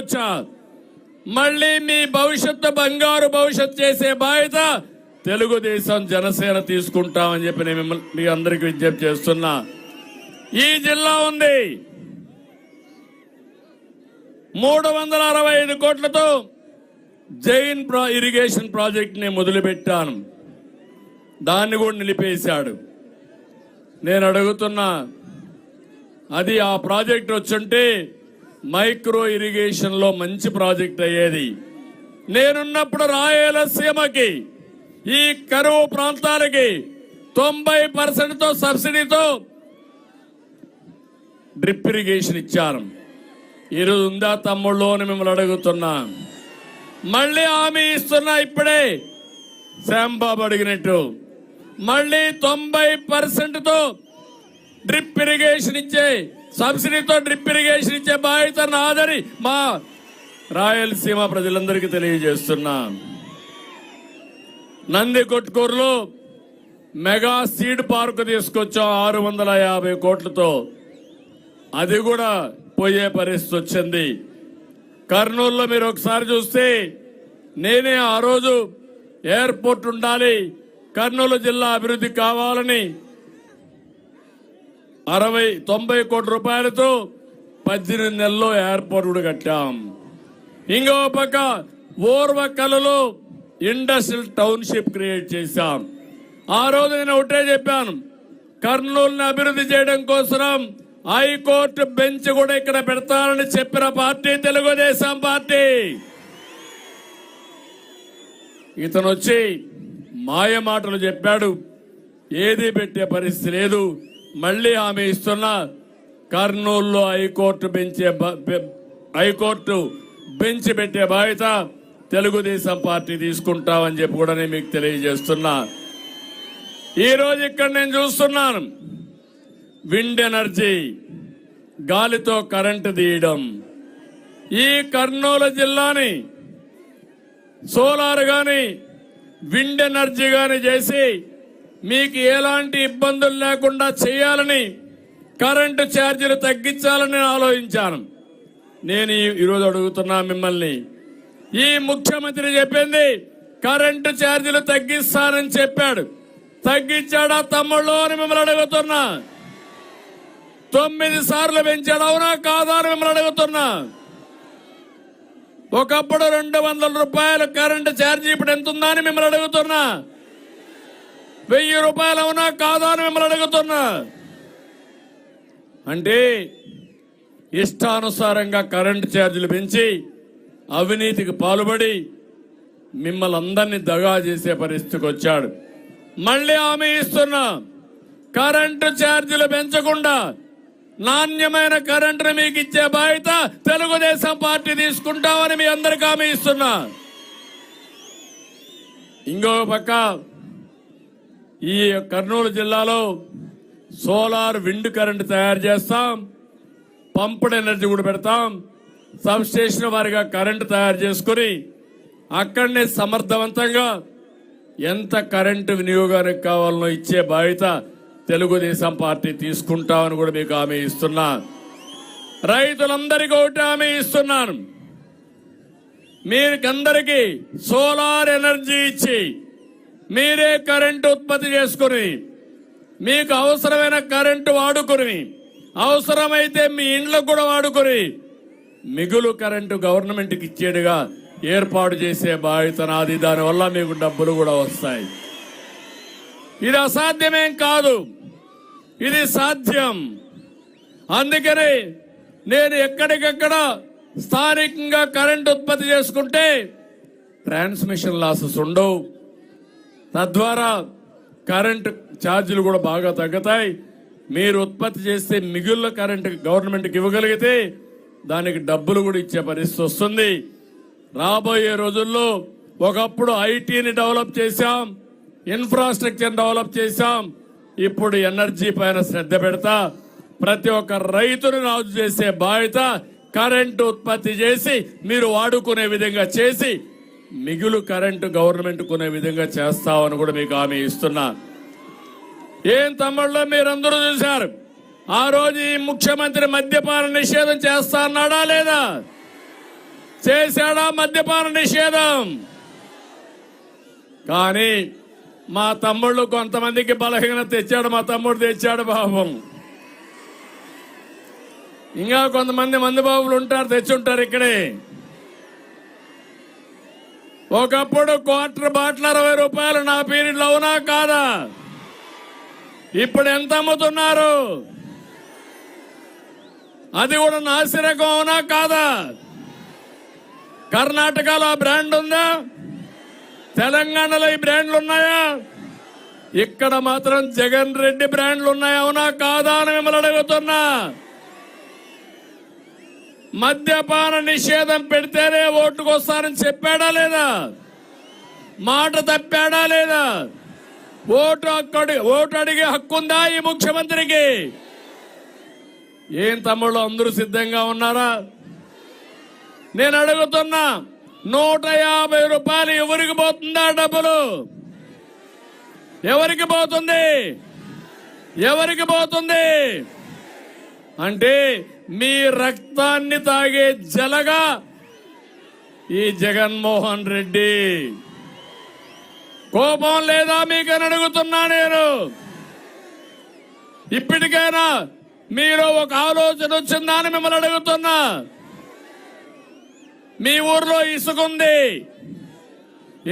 వచ్చా. మళ్ళీ మీ భవిష్యత్తు బంగారు భవిష్యత్తు చేసే బాధ్యత తెలుగుదేశం జనసేన తీసుకుంటామని చెప్పి నేను మీ అందరికీ విజ్ఞప్తి చేస్తున్నా. ఈ జిల్లా ఉంది 365 కోట్లతో జైన్ ఇరిగేషన్ ప్రాజెక్ట్ ని మొదలుపెట్టాను. దాన్ని కూడా నిలిపేశాడు. నేను అడుగుతున్నా, అది ఆ ప్రాజెక్ట్ వచ్చుంటే మైక్రో ఇరిగేషన్ లో మంచి ప్రాజెక్ట్ అయ్యేది. నేనున్నప్పుడు రాయలసీమకి ఈ కరువు ప్రాంతాలకి 90% సబ్సిడీతో డ్రిప్ ఇరిగేషన్ ఇచ్చారు. ఈరోజు ఉందా తమ్ముళ్ళు అని మిమ్మల్ని అడుగుతున్నా. మళ్ళీ హామీ ఇస్తున్నా. ఇప్పుడే శ్యాంబాబు అడిగినట్టు మళ్ళీ 90%తో డ్రిప్ ఇరిగేషన్ ఇచ్చే, సబ్సిడీతో డ్రిప్ ఇరిగేషన్ ఇచ్చే బాధ్యత నాదని మా రాయలసీమ ప్రజలందరికీ తెలియజేస్తున్నా. నంది కొట్కూరులో మెగా సీడ్ పార్క్ తీసుకొచ్చాం 650 కోట్లతో. అది కూడా పోయే పరిస్థితి వచ్చింది. కర్నూలులో మీరు ఒకసారి చూస్తే నేనే ఆ రోజు ఎయిర్పోర్ట్ ఉండాలి, కర్నూలు జిల్లా అభివృద్ధి కావాలని 90 కోట్ల రూపాయలతో 18 నెలల్లో ఎయిర్పోర్ట్ కూడా కట్టాం. ఇంకో పక్క ఓర్వకల్లో ఇండస్ట్రియల్ టౌన్షిప్ క్రియేట్ చేశాం. ఆ రోజు నేను ఒకటే చెప్పాను, కర్నూలుని అభివృద్ధి చేయడం కోసం హైకోర్టు బెంచ్ కూడా ఇక్కడ పెడతారని చెప్పిన పార్టీ తెలుగుదేశం పార్టీ. ఇతను వచ్చి మాయ మాటలు చెప్పాడు. ఏది పెట్టే పరిస్థితి లేదు. మళ్ళీ హామీ ఇస్తున్నా, కర్నూలులో హైకోర్టు బెంచ్ పెట్టే బాధ్యత తెలుగుదేశం పార్టీ తీసుకుంటామని చెప్పి కూడా నేను మీకు తెలియజేస్తున్నా. ఈ రోజు ఇక్కడ నేను చూస్తున్నాను, విండ్ ఎనర్జీ, గాలితో కరెంటు తీయడం. ఈ కర్నూలు జిల్లాని సోలార్ గాని విండ్ ఎనర్జీ గాని చేసి మీకు ఎలాంటి ఇబ్బందులు లేకుండా చేయాలని, కరెంటు ఛార్జీలు తగ్గించాలని ఆలోచించాను. నేను ఈరోజు అడుగుతున్నా మిమ్మల్ని, ఈ ముఖ్యమంత్రి చెప్పింది కరెంటు ఛార్జీలు తగ్గిస్తానని చెప్పాడు. తగ్గించాడా తమ్ముళ్ళు అని మిమ్మల్ని అడుగుతున్నా. 9 సార్లు పెంచాడు, అవునా కాదా అని మిమ్మల్ని అడుగుతున్నా. ఒకప్పుడు 200 రూపాయలు కరెంటు ఛార్జీ, ఇప్పుడు ఎంత ఉందా అని మిమ్మల్ని అడుగుతున్నా. 1000 రూపాయలు అవునా కాదా అని మిమ్మల్ని అడుగుతున్నా. అంటే ఇష్టానుసారంగా కరెంటు ఛార్జీలు పెంచి అవినీతికి పాల్పడి మిమ్మల్ని అందరినీ దగా చేసే పరిస్థితికి వచ్చాడు. మళ్ళీ హామీ ఇస్తున్నా, కరెంటు ఛార్జీలు పెంచకుండా నాణ్యమైన కరెంటును మీకు ఇచ్చే బాధ్యత తెలుగుదేశం పార్టీ తీసుకుంటామని మీ అందరికీ హామీ ఇస్తున్నా. ఇంకో పక్క ఈ కర్నూలు జిల్లాలో సోలార్ విండ్ కరెంటు తయారు చేస్తాం, పంప్డ్ ఎనర్జీ కూడా పెడతాం. సబ్ స్టేషన్ వారిగా కరెంటు తయారు చేసుకుని అక్కడనే సమర్థవంతంగా ఎంత కరెంటు వినియోగానికి కావాలనో ఇచ్చే బాధ్యత తెలుగుదేశం పార్టీ తీసుకుంటామని కూడా మీకు హామీ ఇస్తున్నా. రైతులందరికీ ఒకటి హామీ ఇస్తున్నాను, మీకందరికీ సోలార్ ఎనర్జీ ఇచ్చి మీరే కరెంటు ఉత్పత్తి చేసుకుని మీకు అవసరమైన కరెంటు వాడుకుని, అవసరమైతే మీ ఇండ్లకు కూడా వాడుకుని మిగులు కరెంటు గవర్నమెంట్కి ఇచ్చేడుగా ఏర్పాటు చేసే బాధ్యత నాది. దానివల్ల మీకు డబ్బులు కూడా వస్తాయి. ఇది అసాధ్యమేం కాదు, ఇది సాధ్యం. అందుకని నేను ఎక్కడికక్కడ స్థానికంగా కరెంటు ఉత్పత్తి చేసుకుంటే ట్రాన్స్మిషన్ లాసెస్ ఉండవు. తద్వారా కరెంటు ఛార్జీలు కూడా బాగా తగ్గుతాయి. మీరు ఉత్పత్తి చేస్తే మిగుళ్ళ కరెంటు గవర్నమెంట్కి ఇవ్వగలిగితే దానికి డబ్బులు కూడా ఇచ్చే పరిస్థితి వస్తుంది. రాబోయే రోజుల్లో ఒకప్పుడు ఐటీని డెవలప్ చేశాం, ఇన్ఫ్రాస్ట్రక్చర్ డెవలప్ చేశాం. ఇప్పుడు ఎనర్జీ పైన శ్రద్ధ పెడతా ప్రతి ఒక్క రైతును రాజు చేసే బాధ్యత కరెంటు ఉత్పత్తి చేసి మీరు వాడుకునే విధంగా చేసి మిగులు కరెంటు గవర్నమెంట్ కొనే విధంగా చేస్తామని కూడా మీకు హామీ ఇస్తున్నా. ఏం తమ్ముళ్ళు మీరందరూ చూశారు, ఆ రోజు ఈ ముఖ్యమంత్రి మద్యపాన నిషేధం చేస్తా అన్నాడా లేదా? చేశాడా మద్యపాన నిషేధం? కానీ మా తమ్ముళ్ళు కొంతమందికి బలహీనత తెచ్చాడు, మా తమ్ముడు తెచ్చాడు పాపం. ఇంకా కొంతమంది మంది బాబులు ఉంటారు, తెచ్చుంటారు ఇక్కడే. ఒకప్పుడు క్వార్టర్ బాటిల్ 60 రూపాయలు నా పీరియడ్లో, అవునా కాదా? ఇప్పుడు ఎంత అమ్ముతున్నారు? అది కూడా నాసిరకం, అవునా కాదా? కర్ణాటకలో ఆ బ్రాండ్ ఉందా? తెలంగాణలో ఈ బ్రాండ్లు ఉన్నాయా? ఇక్కడ మాత్రం జగన్ రెడ్డి బ్రాండ్లు ఉన్నాయా, అవునా కాదా అని మిమ్మల్ని అడుగుతున్నా. మద్యపాన నిషేధం పెడితేనే ఓటుకు వస్తారని చెప్పాడా లేదా? మాట తప్పాడా లేదా? ఓటు అడిగే హక్కుందా ఈ ముఖ్యమంత్రికి? ఏం తమ్ముళ్ళు అందరూ సిద్ధంగా ఉన్నారా? నేను అడుగుతున్నా, 150 రూపాయలు ఎవరికి పోతుందా? డబ్బులు ఎవరికి పోతుంది? ఎవరికి పోతుంది? అంటే మీ రక్తాన్ని తాగే జలగా ఈ జగన్మోహన్ రెడ్డి. కోపం లేదా మీకని అడుగుతున్నా నేను. ఇప్పటికైనా మీరు ఒక ఆలోచన వచ్చిందా అని మిమ్మల్ని అడుగుతున్నా. మీ ఊర్లో ఇసుక ఉంది,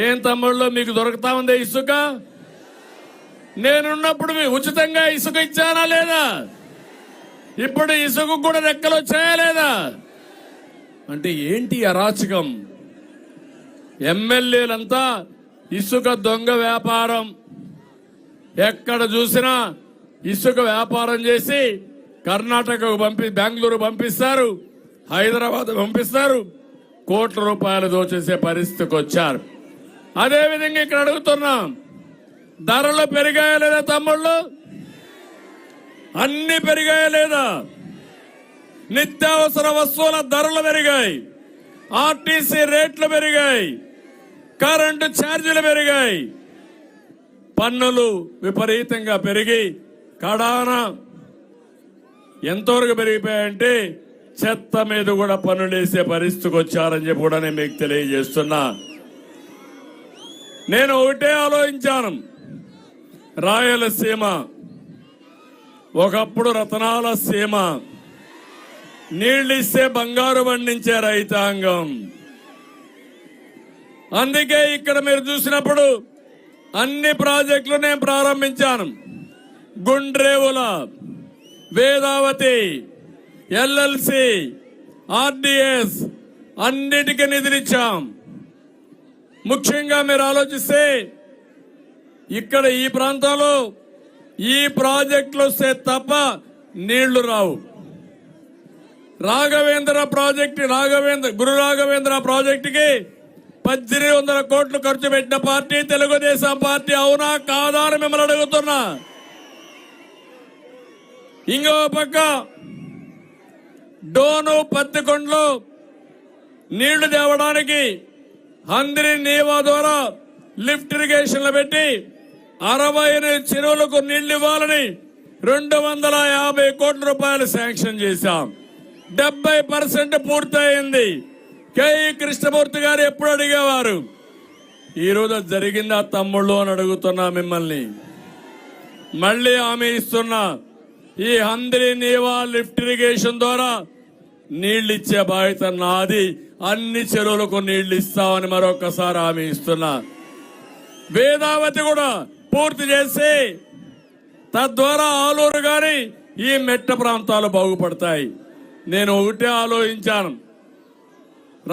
ఏం తమ్ముళ్ళు మీకు దొరుకుతా ఉంది ఇసుక? నేనున్నప్పుడు మీ ఉచితంగా ఇసుక ఇచ్చానా లేదా? ఇప్పుడు ఇసుక కూడా రెక్కలు వచ్చాయా లేదా? అంటే ఏంటి అరాచకం? ఎమ్మెల్యేలంతా ఇసుక దొంగ వ్యాపారం, ఎక్కడ చూసినా ఇసుక వ్యాపారం చేసి కర్ణాటకకు బెంగళూరు పంపిస్తారు, హైదరాబాద్ పంపిస్తారు, కోట్ల రూపాయలు దోచేసే పరిస్థితికి వచ్చారు. అదేవిధంగా ఇక్కడ అడుగుతున్నాం, ధరలు పెరిగాయా లేదా తమ్ముళ్ళు? అన్ని పెరిగాయా లేదా? నిత్యావసర వస్తువుల ధరలు పెరిగాయి, ఆర్టీసీ రేట్లు పెరిగాయి, కరెంటు ఛార్జీలు పెరిగాయి, పన్నులు విపరీతంగా పెరిగి కడాన ఎంతవరకు పెరిగిపోయాయంటే చెత్త మీద కూడా పన్నులేసే పరిస్థితికి వచ్చారని చెప్పి కూడా నేను మీకు తెలియజేస్తున్నా. నేను ఒకటే ఆలోచించాను, రాయలసీమ ఒకప్పుడు రతనాల సీమ, నీళ్ళిస్తే బంగారు పండించే రైతాంగం. అందుకే ఇక్కడ మీరు చూసినప్పుడు అన్ని ప్రాజెక్టులు నేను ప్రారంభించాను. గుండ్రేవుల, వేదావతి, ఎల్ఎల్సి, ఆర్డిఎస్ అన్నిటికీ నిధులిచ్చాం. ముఖ్యంగా మీరు ఆలోచిస్తే ఇక్కడ ఈ ప్రాంతంలో ఈ ప్రాజెక్టులు వస్తే తప్ప నీళ్లు రావు. రాఘవేంద్ర ప్రాజెక్టు, గురు రాఘవేంద్ర ప్రాజెక్టుకి 1800 కోట్లు ఖర్చు పెట్టిన పార్టీ తెలుగుదేశం పార్టీ, అవునా కాదా అని మిమ్మల్ని అడుగుతున్నా. ఇంకో పక్క డోను పత్తికొండలో నీళ్లు తేవడానికి హంద్రి నీవా ద్వారా లిఫ్ట్ ఇరిగేషన్లు పెట్టి 60 చెరువులకు నీళ్లు ఇవ్వాలని 250 కోట్ల రూపాయలు శాంక్షన్ చేశాం. 70% పూర్తయింది. కేఈ కృష్ణమూర్తి గారు ఎప్పుడు అడిగేవారు, ఈ రోజు జరిగిందా తమ్ముళ్ళు అని అడుగుతున్నా మిమ్మల్ని. మళ్ళీ హామీ ఇస్తున్నా, ఈ హంద్రి నీవా లిఫ్ట్ ఇరిగేషన్ ద్వారా నీళ్లిచ్చే బాధ్యత నాది. అన్ని చెరువులకు నీళ్లు ఇస్తామని మరొకసారి హామీ ఇస్తున్నా. వేదావతి కూడా పూర్తి చేసి తద్వారా ఆలూరు గాని ఈ మెట్ట ప్రాంతాలు బాగుపడతాయి. నేను ఒకటే ఆలోచించాను,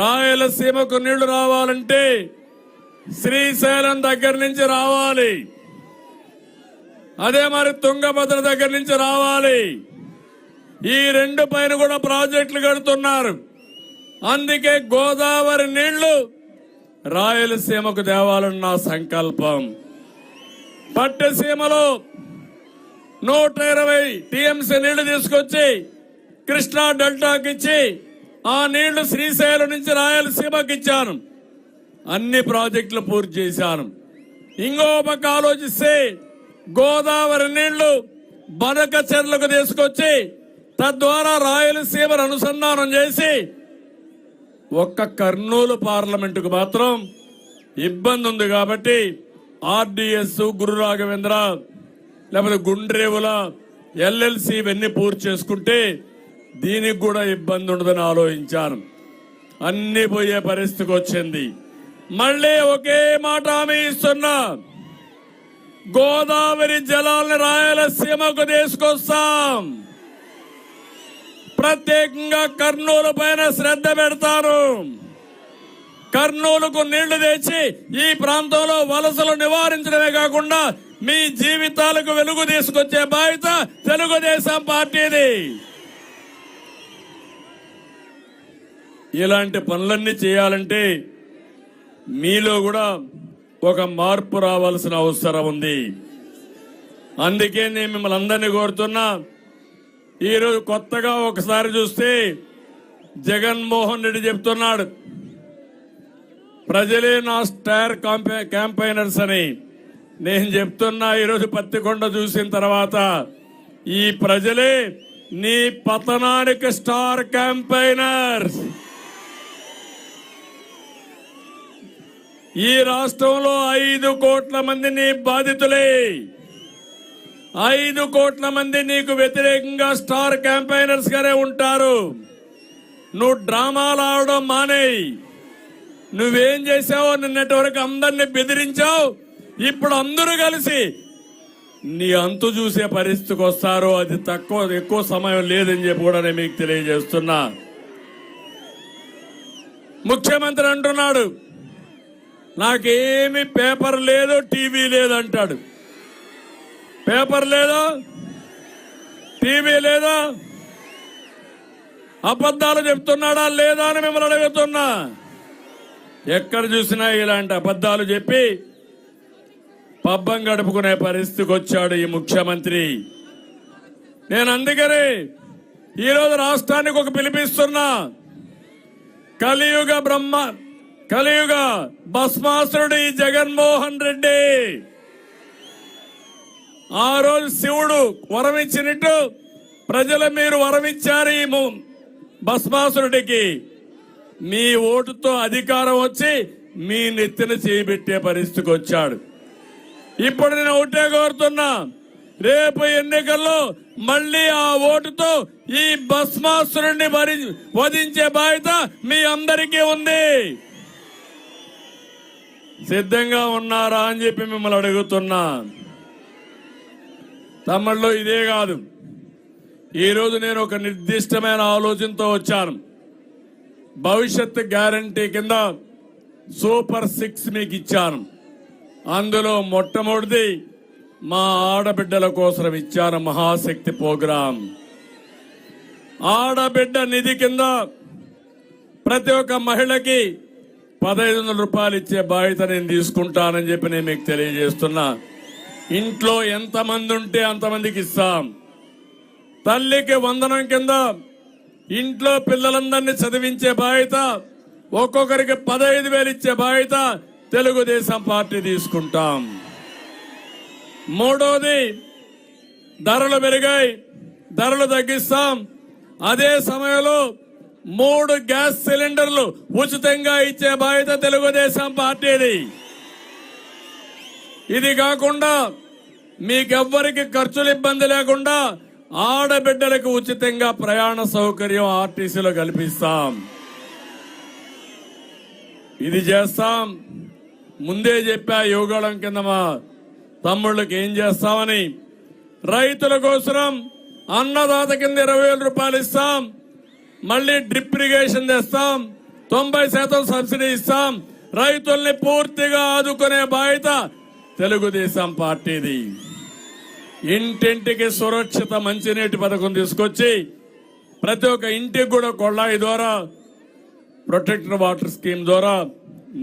రాయలసీమకు నీళ్లు రావాలంటే శ్రీశైలం దగ్గర నుంచి రావాలి, అదే మరి తుంగభద్ర దగ్గర నుంచి రావాలి. ఈ రెండు పైన కూడా ప్రాజెక్టులు కడుతున్నారు. అందుకే గోదావరి నీళ్లు రాయలసీమకు తేవాలని నా సంకల్పం. పట్టసీమలో 120 టీఎంసీ నీళ్లు తీసుకొచ్చి కృష్ణా డెల్టాకి ఇచ్చి ఆ నీళ్లు శ్రీశైలం నుంచి రాయలసీమకి ఇచ్చాను. అన్ని ప్రాజెక్టులు పూర్తి చేశాను. ఇంకో పక్క ఆలోచిస్తే గోదావరి నీళ్లు బనక చెర్లకు తీసుకొచ్చి తద్వారా రాయలసీమను అనుసంధానం చేసి ఒక్క కర్నూలు పార్లమెంటుకు మాత్రం ఇబ్బంది ఉంది కాబట్టి ఆర్డీఎస్, గురు రాఘవేంద్ర, లేకపోతే గుండ్రేవుల ఎల్ఎల్సి ఇవన్నీ పూర్తి చేసుకుంటే దీనికి కూడా ఇబ్బంది ఉండదని ఆలోచించాను. అన్ని పోయే పరిస్థితికి వచ్చింది. మళ్ళీ ఒకే మాట హామీ ఇస్తున్నా, గోదావరి జలాలను రాయలసీమకు తీసుకొస్తాం. ప్రత్యేకంగా కర్నూలు పైన శ్రద్ధ పెడతారు. కర్నూలుకు నీళ్లు తెచ్చి ఈ ప్రాంతంలో వలసలు నివారించడమే కాకుండా మీ జీవితాలకు వెలుగు తీసుకొచ్చే బాధ్యత తెలుగుదేశం పార్టీది. ఇలాంటి పనులన్నీ చేయాలంటే మీలో కూడా ఒక మార్పు రావాల్సిన అవసరం ఉంది. అందుకే నేను మిమ్మల్ని అందరినీ కోరుతున్నా, ఈరోజు కొత్తగా ఒకసారి చూస్తే జగన్మోహన్ రెడ్డి చెప్తున్నాడు, ప్రజలే నా స్టార్ క్యాంపైనర్స్ అని. నేను చెప్తున్నా, ఈరోజు పత్తికొండ చూసిన తర్వాత ఈ ప్రజలే నీ పతనానికి స్టార్ క్యాంపైనర్స్. ఈ రాష్ట్రంలో 5 కోట్ల మంది నీ బాధితులే. 5 కోట్ల మంది నీకు వ్యతిరేకంగా స్టార్ క్యాంపైనర్స్ గానే ఉంటారు. నువ్వు డ్రామాలు ఆడడం మానేయి. నువ్వేం చేశావో నిన్నటి వరకు అందరినీ బెదిరించావు. ఇప్పుడు అందరూ కలిసి నీ అంతు చూసే పరిస్థితికి వస్తారు. అది ఎక్కువ సమయం లేదని చెప్పి కూడా నేను మీకు తెలియజేస్తున్నా. ముఖ్యమంత్రి అంటున్నాడు, నాకేమి పేపర్ లేదు, టీవీ లేదు అంటాడు. పేపర్ లేదా, టీవీ లేదా, అబద్ధాలు చెప్తున్నాడా లేదా అని మిమ్మల్ని అడుగుతున్నా. ఎక్కడ చూసినా ఇలాంటి అబద్ధాలు చెప్పి పబ్బం గడుపుకునే పరిస్థితికి వచ్చాడు ఈ ముఖ్యమంత్రి. నేను అందుకని ఈరోజు రాష్ట్రానికి ఒక పిలిపిస్తున్నా. కలియుగ భస్మాసురుడు ఈ జగన్మోహన్ రెడ్డి. ఆ రోజు శివుడు వరమిచ్చినట్టు ప్రజలు మీరు వరమిచ్చారు ఈ భస్మాసురుడికి. మీ ఓటుతో అధికారం వచ్చి మీ నెత్తిన చేయబెట్టే పరిస్థితికి వచ్చాడు. ఇప్పుడు నేను ఒకటే కోరుతున్నా, రేపు ఎన్నికల్లో మళ్ళీ ఆ ఓటుతో ఈ భస్మాసురుడిని వధించే బాధ్యత మీ అందరికీ ఉంది. సిద్ధంగా ఉన్నారా అని చెప్పి మిమ్మల్ని అడుగుతున్నా. తమిళలో ఇదే కాదు, ఈరోజు నేను ఒక నిర్దిష్టమైన ఆలోచనతో వచ్చాను. భవిష్యత్ గ్యారంటీ కింద సూపర్ 6 మీకు ఇచ్చాను. అందులో మొట్టమొదటిది మా ఆడబిడ్డల కోసం ఇచ్చాను మహాశక్తి ప్రోగ్రాం. ఆడబిడ్డ నిధి కింద ప్రతి ఒక్క మహిళకి 1500 రూపాయలు ఇచ్చే బాధ్యత నేను తీసుకుంటానని చెప్పి నేను మీకు తెలియజేస్తున్నా. ఇంట్లో ఎంతమంది ఉంటే అంతమందికి ఇస్తాం. తల్లికి వందనం కింద ఇంట్లో పిల్లలందరినీ చదివించే బాధ్యత, ఒక్కొక్కరికి 15,000 ఇచ్చే బాధ్యత తెలుగుదేశం పార్టీ తీసుకుంటాం. మూడోది, ధరలు పెరిగాయి, ధరలు తగ్గిస్తాం. అదే సమయంలో 3 గ్యాస్ సిలిండర్లు ఉచితంగా ఇచ్చే బాధ్యత తెలుగుదేశం పార్టీది. ఇది కాకుండా మీకెవ్వరికి ఖర్చులు ఇబ్బంది లేకుండా ఆడబిడ్డలకు ఉచితంగా ప్రయాణ సౌకర్యం ఆర్టీసీలో కల్పిస్తాం. ఇది చేస్తాం. ముందే చెప్పా యోగాళం కింద మా తమ్ముళ్ళకి ఏం చేస్తామని. రైతుల కోసం అన్నదాత కింద 20,000 రూపాయలు ఇస్తాం. మళ్ళీ డ్రిప్ ఇరిగేషన్ తెస్తాం. 90% సబ్సిడీ ఇస్తాం. రైతుల్ని పూర్తిగా ఆదుకునే బాధ్యత తెలుగుదేశం పార్టీది. ఇంటింటికి సురక్షిత మంచినీటి పథకం తీసుకొచ్చి ప్రతి ఒక్క ఇంటికి కూడా కొళాయి ద్వారా, ప్రొటెక్టెడ్ వాటర్ స్కీమ్ ద్వారా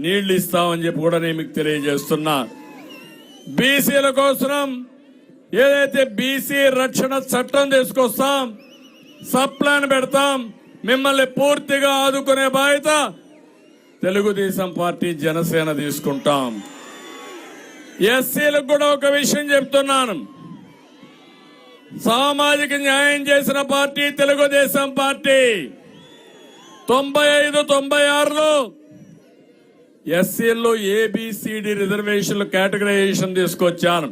నీళ్లు ఇస్తామని చెప్పి కూడా నేను మీకు తెలియజేస్తున్నా. బీసీల కోసం ఏదైతే బీసీ రక్షణ చట్టం తీసుకొస్తాం, సబ్ ప్లాన్ పెడతాం. మిమ్మల్ని పూర్తిగా ఆదుకునే బాధ్యత తెలుగుదేశం పార్టీ, జనసేన తీసుకుంటాం. ఎస్సీలకు కూడా ఒక విషయం చెప్తున్నాను. సామాజిక న్యాయం చేసిన పార్టీ తెలుగుదేశం పార్టీ. 95, 96లో ఎస్సీల్లో ఏబిసిడి రిజర్వేషన్లు కేటగరైజేషన్ తీసుకొచ్చాను.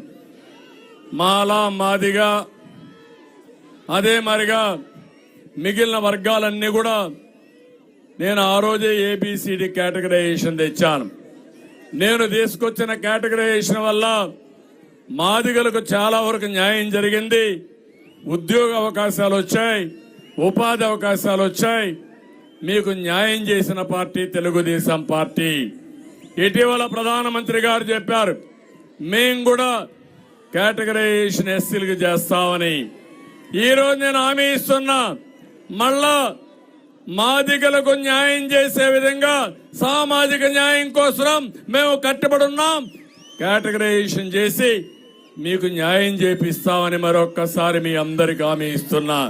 మాలా, మాదిగా, అదే మరిగా మిగిలిన వర్గాలన్నీ కూడా నేను ఆ రోజే ఏబిసిడి కేటగరైజేషన్ తెచ్చాను. నేను తీసుకొచ్చిన కేటగరైజేషన్ వల్ల మాదిగలకు చాలా వరకు న్యాయం జరిగింది. ఉద్యోగ అవకాశాలు వచ్చాయి, ఉపాధి అవకాశాలు వచ్చాయి. మీకు న్యాయం చేసిన పార్టీ తెలుగుదేశం పార్టీ. ఇటీవల ప్రధానమంత్రి గారు చెప్పారు, మేం కూడా కేటగరైజేషన్ ఎస్సీలకు చేస్తామని. ఈరోజు నేను హామీ ఇస్తున్నా, మళ్ళా మాదిగలకు న్యాయం చేసే విధంగా సామాజిక న్యాయం కోసం మేము కట్టుబడి ఉన్నాం. కేటగరైజేషన్ చేసి మీకు న్యాయం చేపిస్తామని మరొక్కసారి మీ అందరికి హామీ ఇస్తున్నా.